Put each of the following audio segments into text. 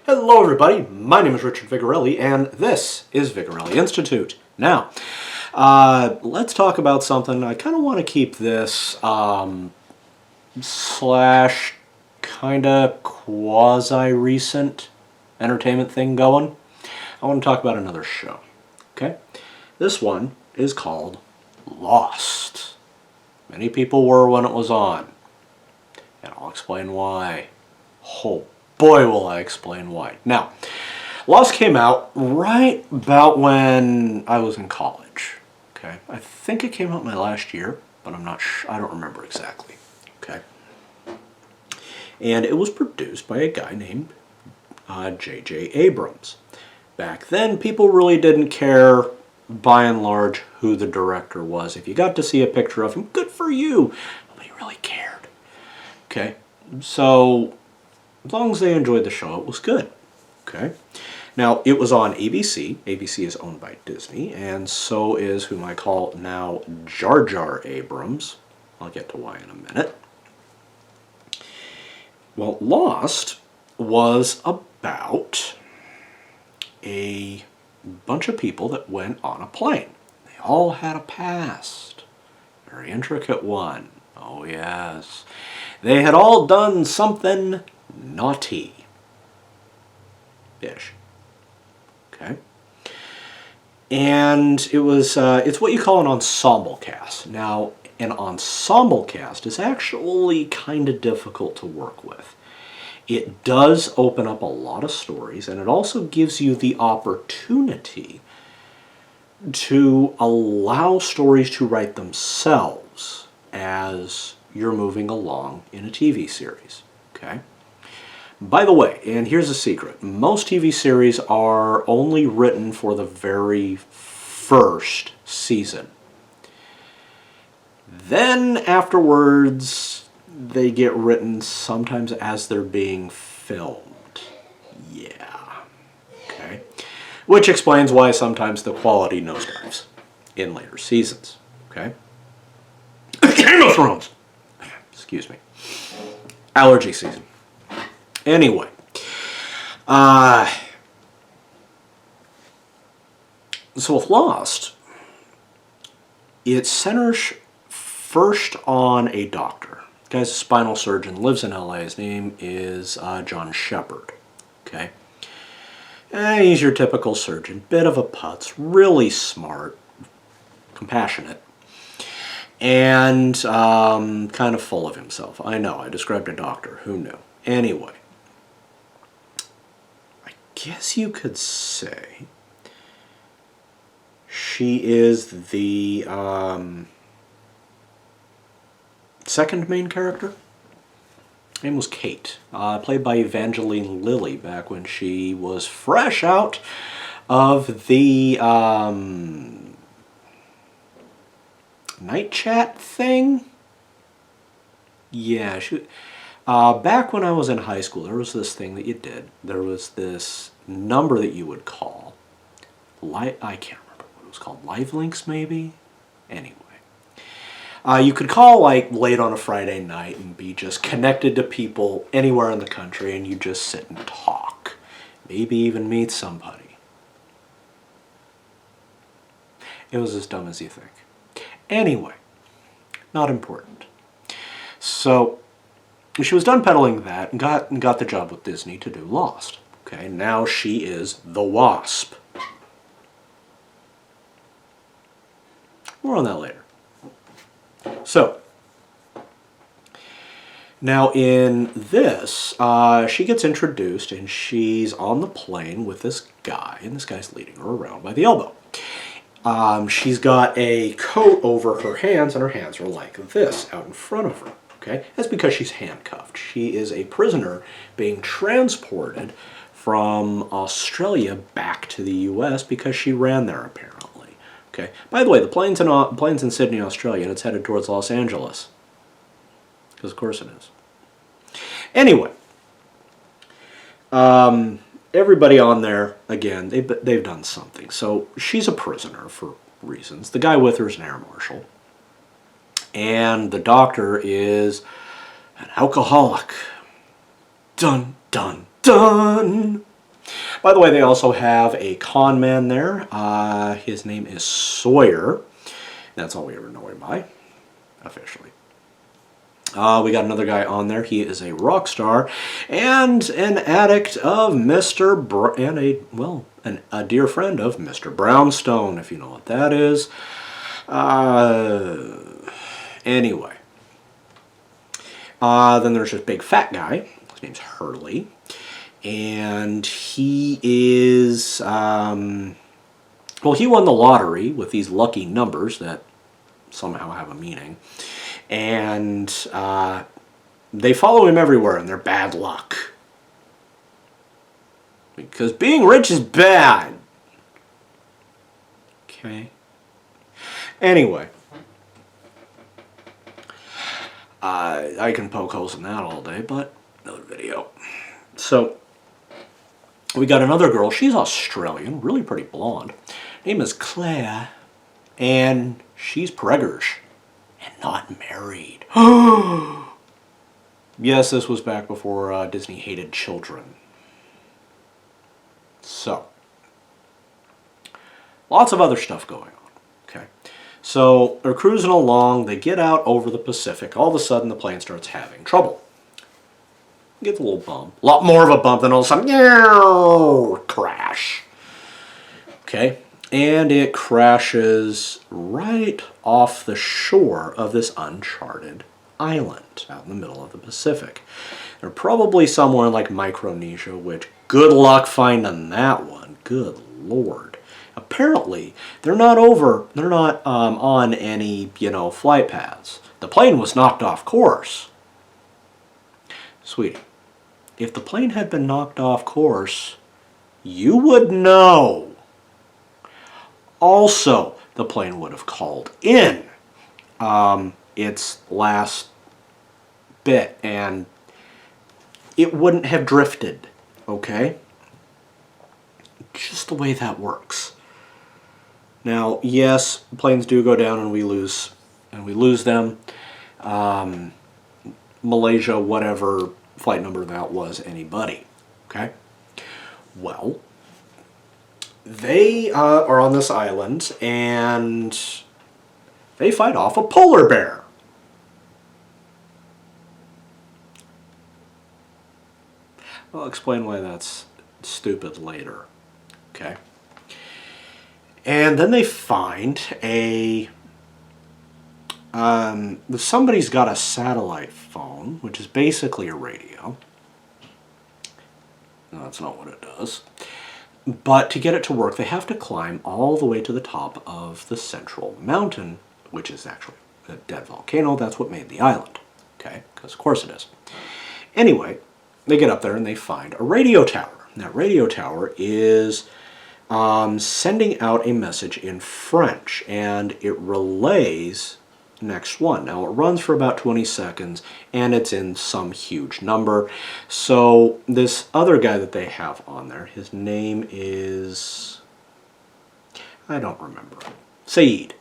Hello everybody, my name is Richard Vigorelli and this is Vigorelli Institute. Now, let's talk about something. I kind of want to keep this slash kind of quasi-recent entertainment thing going. I want to talk about another show, okay? This one is called Lost. Many people were when it was on, and I'll explain why. Oh boy, will I explain why. Now, Lost came out right about when I was in college. Okay, I think it came out my last year, but I'm not sure. I don't remember exactly. Okay, and it was produced by a guy named J.J. Abrams. Back then, people really didn't care, by and large, who the director was. If you got to see a picture of him, good for you. Nobody really cared. Okay, so as long as they enjoyed the show, it was good. Okay. Now, it was on ABC. ABC is owned by Disney, and so is whom I call now Jar Jar Abrams. I'll get to why in a minute. Well, Lost was about a bunch of people that went on a plane. They all had a past. Very intricate one. Oh, yes. They had all done something naughty-ish. Okay? And it was, it's what you call an ensemble cast. Now, an ensemble cast is actually kind of difficult to work with. It does open up a lot of stories, and it also gives you the opportunity to allow stories to write themselves as you're moving along in a TV series. Okay? By the way, and here's a secret, most TV series are only written for the very first season. Then afterwards, they get written sometimes as they're being filmed. Yeah. Okay. Which explains why sometimes the quality nosedives in later seasons. Okay. Game of Thrones! Excuse me. Allergy season. Anyway, so with Lost, it centers first on a doctor. The guy's a spinal surgeon, lives in LA. His name is John Shepard. Okay, and he's your typical surgeon, bit of a putz, really smart, compassionate, and kind of full of himself. I know, I described a doctor. Who knew? Anyway. Guess you could say she is the second main character. Her name was Kate, played by Evangeline Lilly back when she was fresh out of the night chat thing. Yeah, she. Back when I was in high school, there was this thing that you did. There was this number that you would call. I can't remember what it was called. Live links, maybe? Anyway. You could call like late on a Friday night and be just connected to people anywhere in the country, and you just sit and talk. Maybe even meet somebody. It was as dumb as you think. Anyway, not important. So she was done peddling that and got the job with Disney to do Lost. Okay, now she is the Wasp. More on that later. So, now in this, she gets introduced and she's on the plane with this guy, and this guy's leading her around by the elbow. She's got a coat over her hands, and her hands are like this out in front of her. Okay, that's because she's handcuffed. She is a prisoner being transported from Australia back to the U.S. because she ran there, apparently. Okay. By the way, the plane's in Sydney, Australia, and it's headed towards Los Angeles. Because of course it is. Anyway, everybody on there, again, they've done something. So she's a prisoner for reasons. The guy with her is an air marshal. And the doctor is an alcoholic. Dun, dun, done. By the way, they also have a con man there. His name is Sawyer. That's all we ever know him by, officially. We got another guy on there. He is a rock star and an addict of a dear friend of Mr. Brownstone, if you know what that is. Anyway. Then there's this big fat guy. His name's Hurley. And he is, well, he won the lottery with these lucky numbers that somehow have a meaning. And they follow him everywhere, and they're bad luck. Because being rich is bad. Okay. Anyway. I can poke holes in that all day, but another video. So, we got another girl. She's Australian, really pretty blonde. Her name is Claire, and she's preggers and not married. Yes, this was back before Disney hated children. So, lots of other stuff going on. Okay, so they're cruising along. They get out over the Pacific. All of a sudden, the plane starts having trouble. Gets a little bump. A lot more of a bump than all of a sudden, crash. Okay, and it crashes right off the shore of this uncharted island out in the middle of the Pacific. They're probably somewhere like Micronesia, which good luck finding that one. Good Lord. Apparently, they're not on any, flight paths. The plane was knocked off course. Sweetie, if the plane had been knocked off course, you would know. Also, the plane would have called in its last bit, and it wouldn't have drifted, okay? Just the way that works. Now, yes, planes do go down and we lose them. Malaysia, whatever flight number that was, anybody, okay? Well, they are on this island and they fight off a polar bear. I'll explain why that's stupid later, okay? And then they find somebody's got a satellite phone, which is basically a radio. No, that's not what it does. But to get it to work, they have to climb all the way to the top of the central mountain, which is actually a dead volcano. That's what made the island, okay? Because of course it is. Anyway, they get up there and they find a radio tower. And that radio tower is sending out a message in French, and it relays next one. Now, it runs for about 20 seconds, and it's in some huge number. So this other guy that they have on there, his name is, I don't remember, Saeed.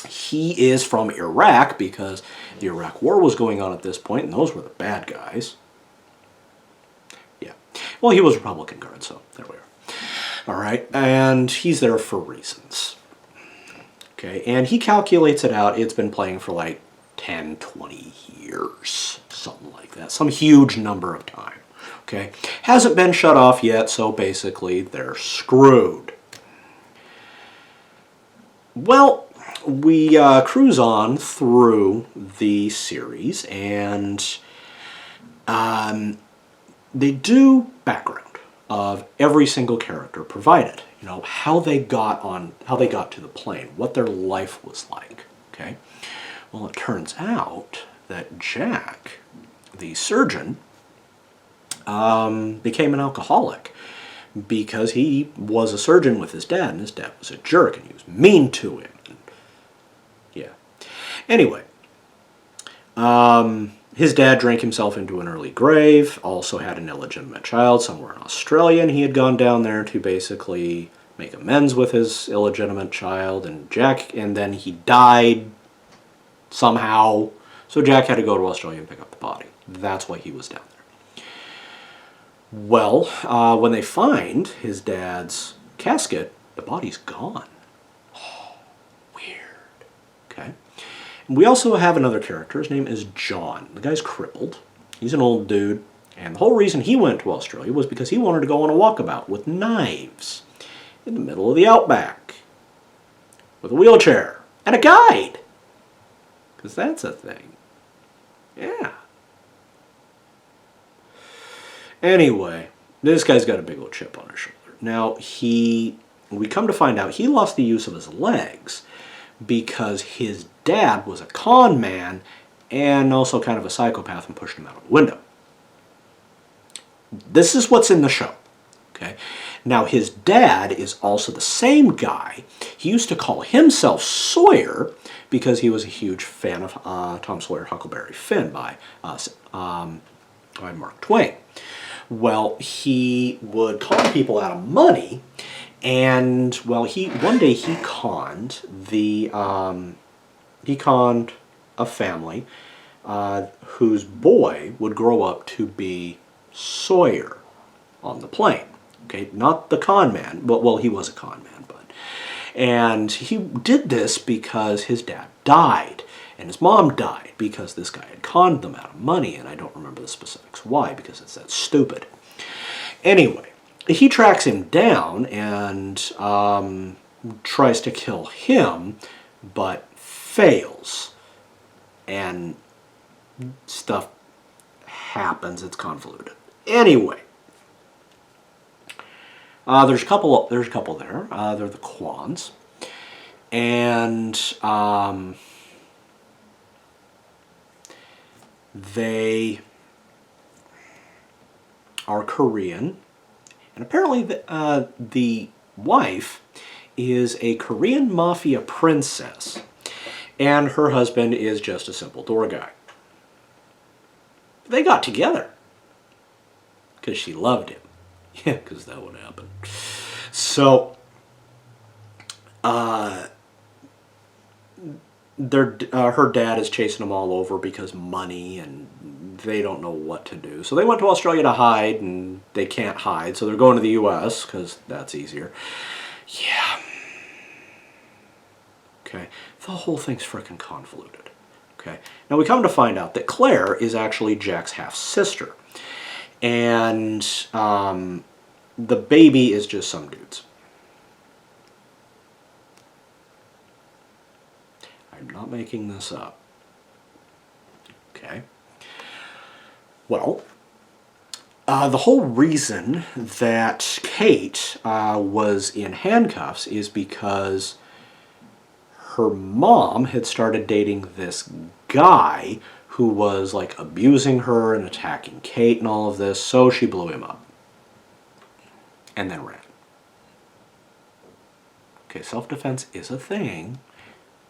He is from Iraq, because the Iraq War was going on at this point, and those were the bad guys. Yeah. Well, he was Republican Guard, so there we are. All right, and he's there for reasons. Okay, and he calculates it out. It's been playing for like 10, 20 years, something like that. Some huge number of time. Okay, hasn't been shut off yet, so basically they're screwed. Well, we cruise on through the series, and they do background of every single character provided. How they got to the plane, what their life was like. Okay, well, it turns out that Jack, the surgeon, became an alcoholic because he was a surgeon with his dad, and his dad was a jerk, and he was mean to him. Yeah. Anyway, his dad drank himself into an early grave, also had an illegitimate child somewhere in Australia, and he had gone down there to basically make amends with his illegitimate child, and then he died somehow, so Jack had to go to Australia and pick up the body. That's why he was down there. Well, when they find his dad's casket, the body's gone. Weird. Okay. And we also have another character. His name is John. The guy's crippled. He's an old dude. And the whole reason he went to Australia was because he wanted to go on a walkabout with knives in the middle of the outback with a wheelchair and a guide. Because that's a thing. Yeah. Anyway, this guy's got a big old chip on his shoulder. Now, we come to find out he lost the use of his legs because his dad was a con man and also kind of a psychopath and pushed him out of the window. This is what's in the show. Okay. Now, his dad is also the same guy. He used to call himself Sawyer because he was a huge fan of Tom Sawyer Huckleberry Finn by Mark Twain. Well, he would con people out of money, and well, one day he conned a family whose boy would grow up to be Sawyer on the plane. Okay, not the con man, but well, he was a con man, and he did this because his dad died. And his mom died because this guy had conned them out of money, and I don't remember the specifics why, because it's that stupid. Anyway, he tracks him down and tries to kill him, but fails. And stuff happens. It's convoluted. Anyway, there's a couple there. They're the Kwans, and they are Korean, and apparently the wife is a Korean mafia princess, and her husband is just a simple door guy. They got together because she loved him. Yeah, because that would happen. So, her dad is chasing them all over because money, and they don't know what to do. So they went to Australia to hide, and they can't hide, so they're going to the U.S. because that's easier. Yeah. Okay. The whole thing's freaking convoluted. Okay. Now we come to find out that Claire is actually Jack's half-sister. And the baby is just some dude's. I'm not making this up. Okay. Well, the whole reason that Kate was in handcuffs is because her mom had started dating this guy who was like abusing her and attacking Kate and all of this, so she blew him up. And then ran. Okay, self-defense is a thing.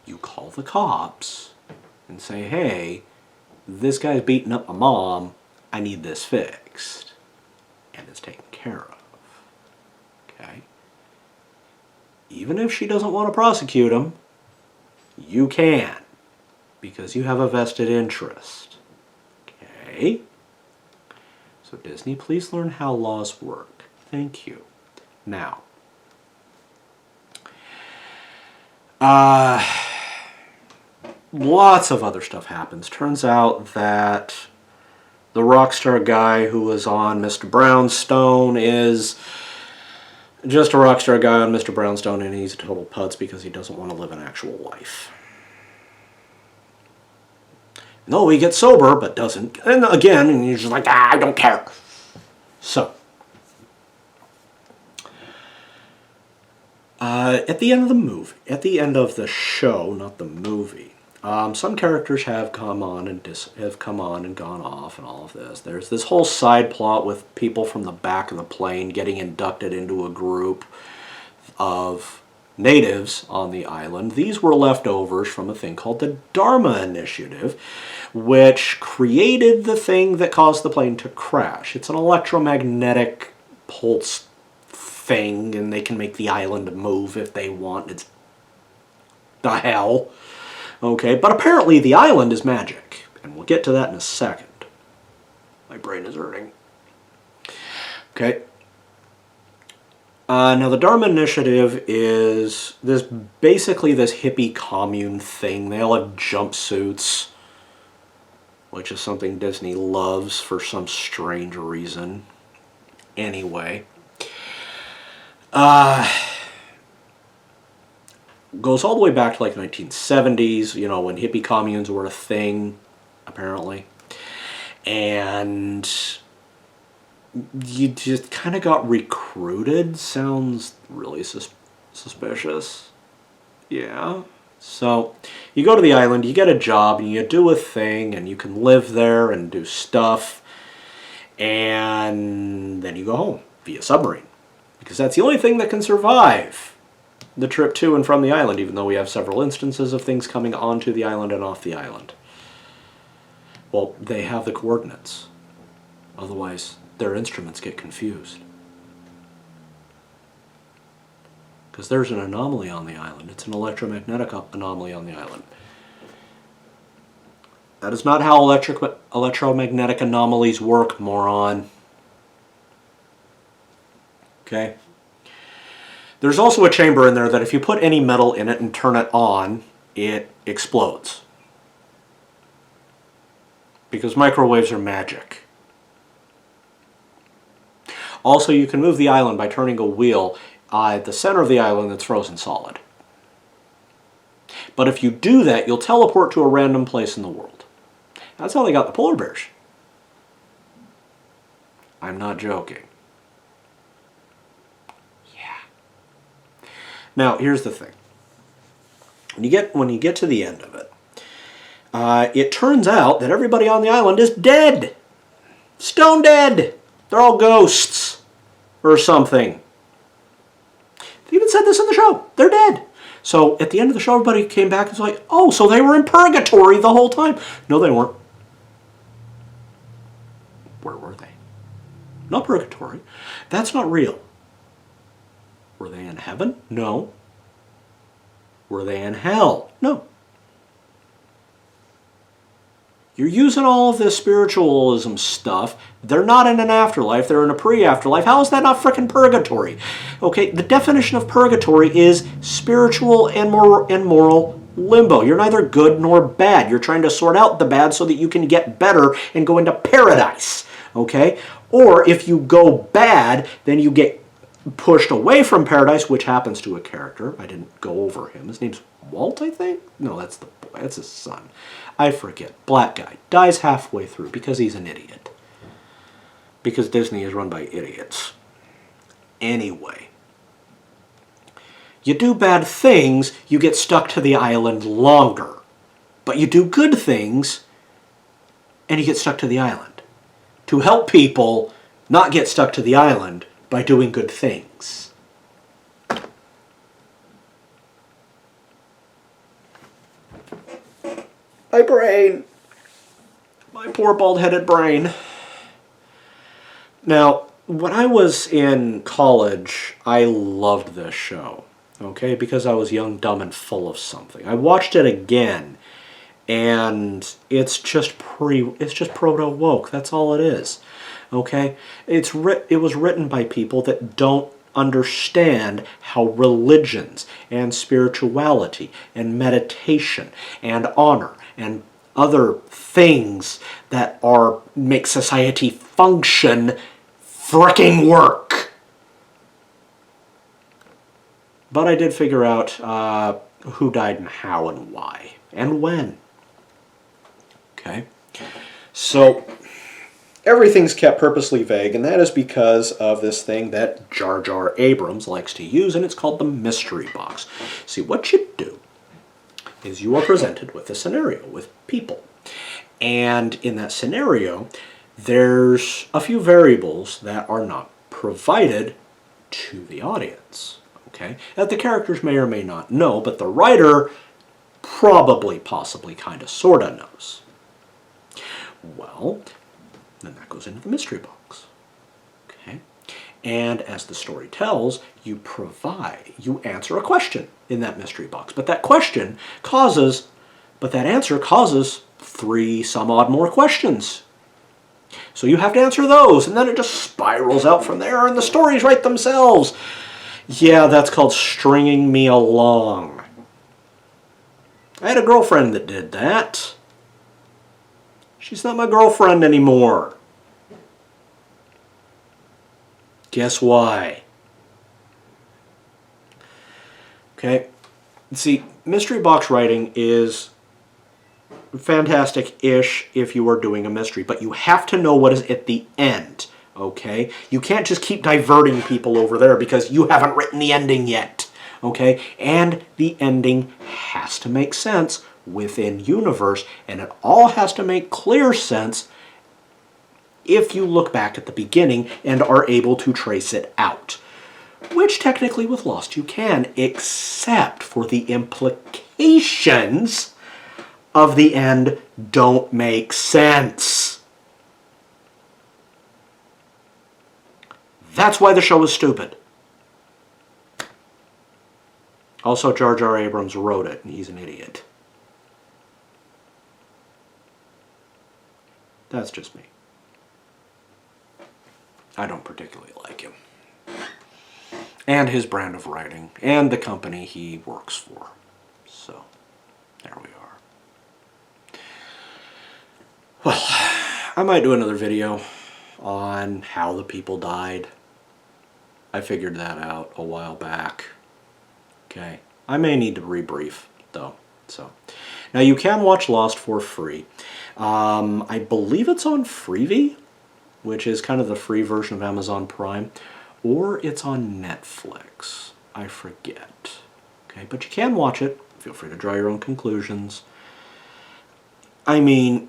You call the cops and say, hey, this guy's beating up my mom, I need this fixed. And it's taken care of. Okay? Even if she doesn't want to prosecute him, you can. Because you have a vested interest. Okay? So Disney, please learn how laws work. Thank you. Now, lots of other stuff happens. Turns out that the rock star guy who was on Mr. Brownstone is just a rock star guy on Mr. Brownstone, and he's a total putz because he doesn't want to live an actual life. No, he gets sober, but doesn't. And again, and he's just like, I don't care. So, at the end of the movie, at the end of the show, not the movie, some characters have come on and gone off and all of this. There's this whole side plot with people from the back of the plane getting inducted into a group of natives on the island. These were leftovers from a thing called the Dharma Initiative, which created the thing that caused the plane to crash. It's an electromagnetic pulse thing, and they can make the island move if they want. It's the hell. Okay, but apparently the island is magic, and we'll get to that in a second. My brain is hurting. Okay. Now the Dharma Initiative is basically this hippie commune thing. They all have jumpsuits, which is something Disney loves for some strange reason. Anyway. Goes all the way back to like the 1970s, you know, when hippie communes were a thing, apparently. And you just kind of got recruited. Sounds really suspicious. Yeah. So you go to the island, you get a job, and you do a thing, and you can live there and do stuff. And then you go home via submarine. Because that's the only thing that can survive the trip to and from the island, even though we have several instances of things coming onto the island and off the island. Well, they have the coordinates. Otherwise, their instruments get confused. Because there's an anomaly on the island. It's an electromagnetic anomaly on the island. That is not how electromagnetic anomalies work, moron. Okay? There's also a chamber in there that if you put any metal in it and turn it on, it explodes. Because microwaves are magic. Also, you can move the island by turning a wheel at the center of the island that's frozen solid. But if you do that, you'll teleport to a random place in the world. That's how they got the polar bears. I'm not joking. Yeah. Now, here's the thing. When you get to the end of it, it turns out that everybody on the island is dead. Stone dead. They're all ghosts or something. They even said this in the show. They're dead. So at the end of the show, everybody came back and was like, oh, so they were in purgatory the whole time. No, they weren't. Where were they? Not purgatory. That's not real. Were they in heaven? No. Were they in hell? No. You're using all of this spiritualism stuff. They're not in an afterlife. They're in a pre-afterlife. How is that not frickin' purgatory? Okay, the definition of purgatory is spiritual and moral limbo. You're neither good nor bad. You're trying to sort out the bad so that you can get better and go into paradise. Okay? Or if you go bad, then you get pushed away from paradise, which happens to a character. I didn't go over him. His name's Walt, I think? No, that's the boy. That's his son. I forget. Black guy. Dies halfway through because he's an idiot. Because Disney is run by idiots. Anyway. You do bad things, you get stuck to the island longer. But you do good things, and you get stuck to the island. To help people not get stuck to the island by doing good things. My brain. My poor bald-headed brain. Now, when I was in college, I loved this show. Okay? Because I was young, dumb, and full of something. I watched it again, and it's just proto-woke. That's all it is. Okay? It was written by people that don't understand how religions and spirituality and meditation and honor and other things that make society function fricking work. But I did figure out who died and how and why and when. Okay? So everything's kept purposely vague, and that is because of this thing that Jar Jar Abrams likes to use, and it's called the mystery box. See, what you do is you are presented with a scenario with people. And in that scenario, there's a few variables that are not provided to the audience. Okay? That the characters may or may not know, but the writer probably, possibly, kind of, sort of knows. Well, then that goes into the mystery box. Okay? And as the story tells, you answer a question in that mystery box. But that answer causes 3 some odd more questions. So you have to answer those, and then it just spirals out from there, and the stories write themselves. Yeah, that's called stringing me along. I had a girlfriend that did that. She's not my girlfriend anymore. Guess why? Okay, see, mystery box writing is fantastic-ish if you are doing a mystery, but you have to know what is at the end, okay? You can't just keep diverting people over there because you haven't written the ending yet, okay? And the ending has to make sense within universe, and it all has to make clear sense if you look back at the beginning and are able to trace it out. Which technically with Lost you can, except for the implications of the end don't make sense. That's why the show is stupid. Also, Jar Jar Abrams wrote it, and he's an idiot. That's just me. I don't particularly like him. And his brand of writing, and the company he works for. So, there we are. Well, I might do another video on how the people died. I figured that out a while back. Okay. I may need to rebrief, though. So, now you can watch Lost for free. I believe it's on Freevee, which is kind of the free version of Amazon Prime, or it's on Netflix. I forget. Okay, but you can watch it. Feel free to draw your own conclusions. I mean,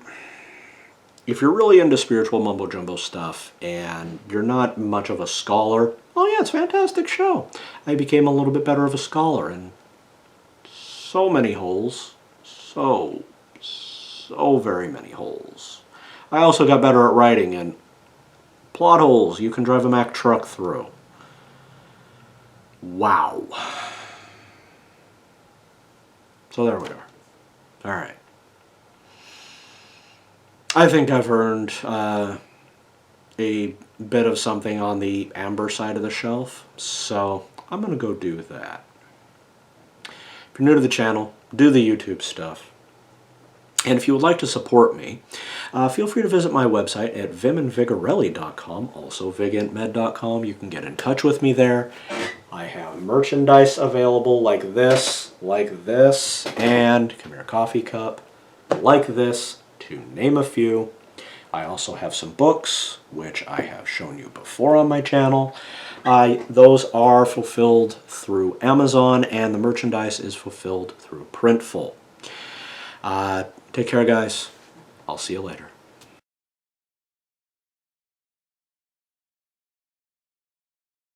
if you're really into spiritual mumbo-jumbo stuff and you're not much of a scholar, oh yeah, it's a fantastic show. I became a little bit better of a scholar in so many holes. So very many holes. I also got better at writing and plot holes you can drive a Mack truck through. Wow. So there we are. Alright. I think I've earned a bit of something on the amber side of the shelf, so I'm going to go do that. If you're new to the channel, do the YouTube stuff. And if you would like to support me, feel free to visit my website at vimandvigorelli.com, also vigintmed.com. You can get in touch with me there. I have merchandise available like this, and come here, coffee cup, like this, to name a few. I also have some books, which I have shown you before on my channel. Those are fulfilled through Amazon, and the merchandise is fulfilled through Printful. Take care, guys. I'll see you later.